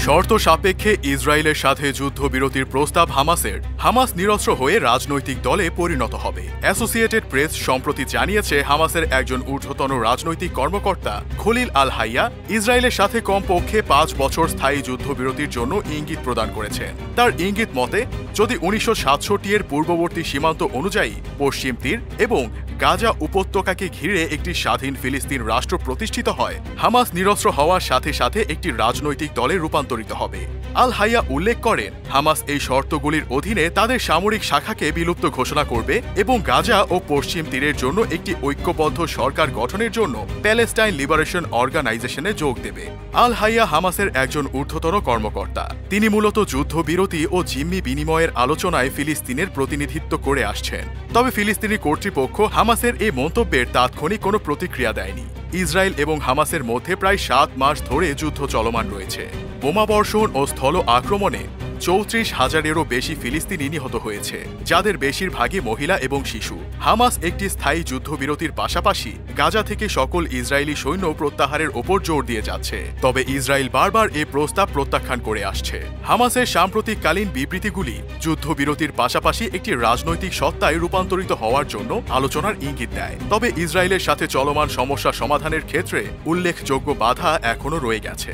শর্ত সাপেক্ষে ইসরায়েলের সাথে যুদ্ধবিরতির প্রস্তাব হামাস নিরস্ত্র হয়ে রাজনৈতিক দলে পরিণত হবে। অ্যাসোসিয়েটেড প্রেস সম্প্রতি জানিয়েছে, হামাসের একজন ঊর্ধ্বতন রাজনৈতিক কর্মকর্তা খলিল আল হাইয়া ইসরায়েলের সাথে কমপক্ষে 5 বছর স্থায়ী যুদ্ধবিরতির জন্য ইঙ্গিত প্রদান করেছেন। তার ইঙ্গিত মতে, যদি 1967 এর পূর্ববর্তী সীমান্ত অনুযায়ী পশ্চিম তীর এবং গাজা উপত্যকাকে ঘিরে একটি স্বাধীন ফিলিস্তিন রাষ্ট্র প্রতিষ্ঠিত হয়, হামাস নিরস্ত্র হওয়ার সাথে সাথে একটি রাজনৈতিক দলে রূপান্তরিত হবে। আল হাইয়া উল্লেখ করেন, হামাস এই শর্তগুলির অধীনে তাদের সামরিক শাখাকে বিলুপ্ত ঘোষণা করবে এবং গাজা ও পশ্চিম তীরের জন্য একটি ঐক্যবদ্ধ সরকার গঠনের জন্য প্যালেস্টাইন লিবারেশন অর্গানাইজেশনে যোগ দেবে। আল হাইয়া হামাসের একজন ঊর্ধ্বতন কর্মকর্তা। তিনি মূলত যুদ্ধবিরতি ও জিম্মি বিনিময়ের আলোচনায় ফিলিস্তিনের প্রতিনিধিত্ব করে আসছেন। তবে ফিলিস্তিনি কর্তৃপক্ষ হামাসের এই মন্তব্যের তাৎক্ষণিক কোনো প্রতিক্রিয়া দেয়নি। ইসরায়েল এবং হামাসের মধ্যে প্রায় 7 মাস ধরে যুদ্ধ চলমান রয়েছে। বোমাবর্ষণ ও স্থল আক্রমণে 34,000-এরও বেশি ফিলিস্তিনি নিহত হয়েছে, যাদের বেশিরভাগই মহিলা এবং শিশু। হামাস একটি স্থায়ী যুদ্ধবিরতির পাশাপাশি গাজা থেকে সকল ইসরায়েলি সৈন্য প্রত্যাহারের ওপর জোর দিয়ে যাচ্ছে। তবে ইসরায়েল বারবার এ প্রস্তাব প্রত্যাখ্যান করে আসছে। হামাসের সাম্প্রতিককালীন বিবৃতিগুলি যুদ্ধবিরতির পাশাপাশি একটি রাজনৈতিক সত্তায় রূপান্তরিত হওয়ার জন্য আলোচনার ইঙ্গিত দেয়। তবে ইসরায়েলের সাথে চলমান সমস্যা সমাধানের ক্ষেত্রে উল্লেখযোগ্য বাধা এখনও রয়ে গেছে।